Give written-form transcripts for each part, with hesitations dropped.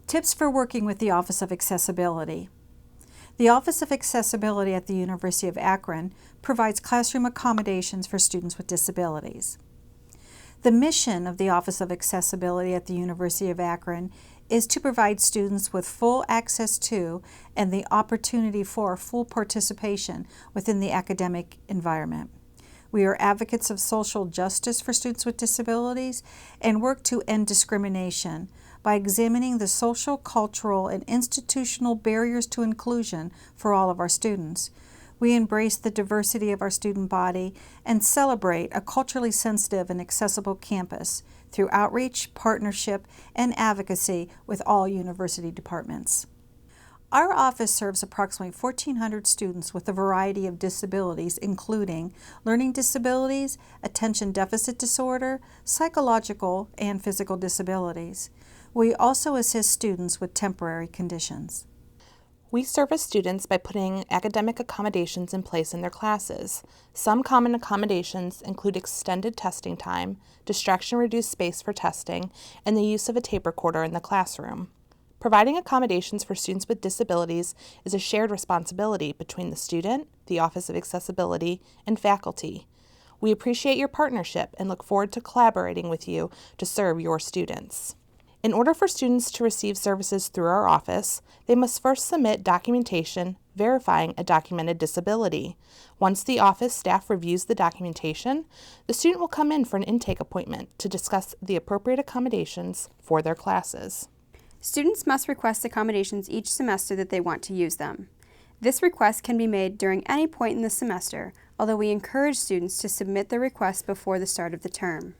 Tips for working with the Office of Accessibility. The Office of Accessibility at the University of Akron provides classroom accommodations for students with disabilities. The mission of the Office of Accessibility at the University of Akron is to provide students with full access to and the opportunity for full participation within the academic environment. We are advocates of social justice for students with disabilities and work to end discrimination by examining the social, cultural, and institutional barriers to inclusion for all of our students. We embrace the diversity of our student body and celebrate a culturally sensitive and accessible campus through outreach, partnership, and advocacy with all university departments. Our office serves approximately 1,400 students with a variety of disabilities, including learning disabilities, attention deficit disorder, psychological and physical disabilities. We also assist students with temporary conditions. We service students by putting academic accommodations in place in their classes. Some common accommodations include extended testing time, distraction-reduced space for testing, and the use of a tape recorder in the classroom. Providing accommodations for students with disabilities is a shared responsibility between the student, the Office of Accessibility, and faculty. We appreciate your partnership and look forward to collaborating with you to serve your students. In order for students to receive services through our office, they must first submit documentation verifying a documented disability. Once the office staff reviews the documentation, the student will come in for an intake appointment to discuss the appropriate accommodations for their classes. Students must request accommodations each semester that they want to use them. This request can be made during any point in the semester, although we encourage students to submit their request before the start of the term.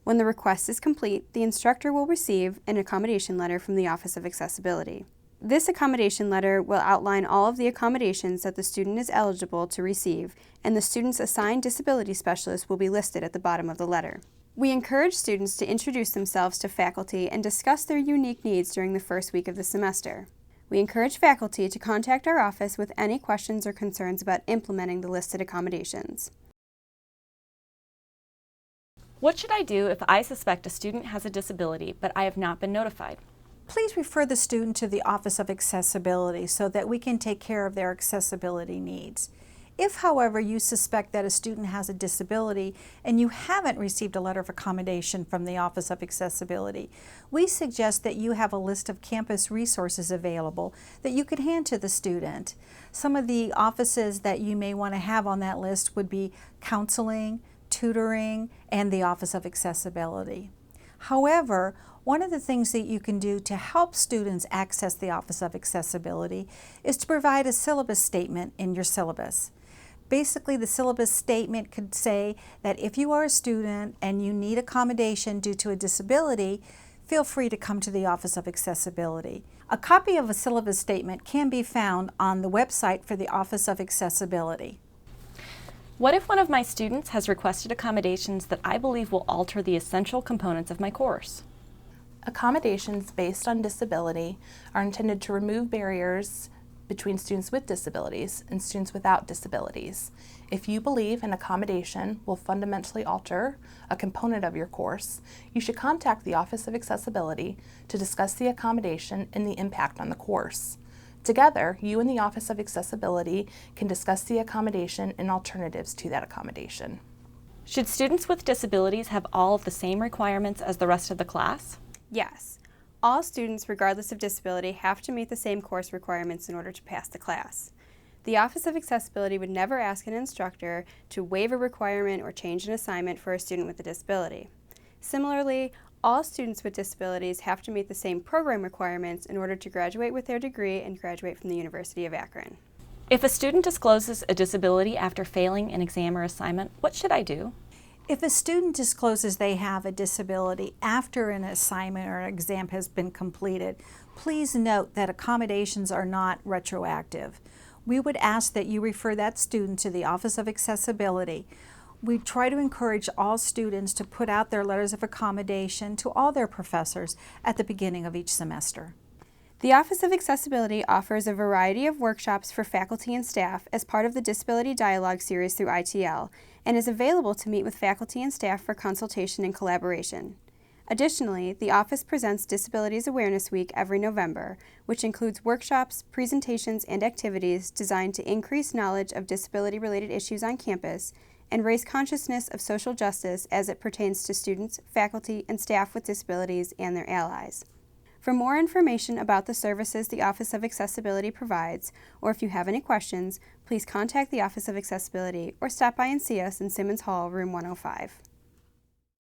When the request is complete, the instructor will receive an accommodation letter from the Office of Accessibility. This accommodation letter will outline all of the accommodations that the student is eligible to receive, and the student's assigned disability specialist will be listed at the bottom of the letter. We encourage students to introduce themselves to faculty and discuss their unique needs during the first week of the semester. We encourage faculty to contact our office with any questions or concerns about implementing the listed accommodations. What should I do if I suspect a student has a disability but I have not been notified? Please refer the student to the Office of Accessibility so that we can take care of their accessibility needs. If, however, you suspect that a student has a disability and you haven't received a letter of accommodation from the Office of Accessibility, we suggest that you have a list of campus resources available that you could hand to the student. Some of the offices that you may want to have on that list would be counseling, tutoring, and the Office of Accessibility. However, one of the things that you can do to help students access the Office of Accessibility is to provide a syllabus statement in your syllabus. Basically, the syllabus statement could say that if you are a student and you need accommodation due to a disability, feel free to come to the Office of Accessibility. A copy of a syllabus statement can be found on the website for the Office of Accessibility. What if one of my students has requested accommodations that I believe will alter the essential components of my course? Accommodations based on disability are intended to remove barriers between students with disabilities and students without disabilities. If you believe an accommodation will fundamentally alter a component of your course, you should contact the Office of Accessibility to discuss the accommodation and the impact on the course. Together, you and the Office of Accessibility can discuss the accommodation and alternatives to that accommodation. Should students with disabilities have all of the same requirements as the rest of the class? Yes. All students, regardless of disability, have to meet the same course requirements in order to pass the class. The Office of Accessibility would never ask an instructor to waive a requirement or change an assignment for a student with a disability. Similarly, all students with disabilities have to meet the same program requirements in order to graduate with their degree and graduate from the University of Akron. If a student discloses a disability after failing an exam or assignment, what should I do? If a student discloses they have a disability after an assignment or an exam has been completed, please note that accommodations are not retroactive. We would ask that you refer that student to the Office of Accessibility. We try to encourage all students to put out their letters of accommodation to all their professors at the beginning of each semester. The Office of Accessibility offers a variety of workshops for faculty and staff as part of the Disability Dialogue series through ITL and is available to meet with faculty and staff for consultation and collaboration. Additionally, the office presents Disabilities Awareness Week every November, which includes workshops, presentations, and activities designed to increase knowledge of disability-related issues on campus and raise consciousness of social justice as it pertains to students, faculty, and staff with disabilities and their allies. For more information about the services the Office of Accessibility provides, or if you have any questions, please contact the Office of Accessibility or stop by and see us in Simmons Hall, room 105.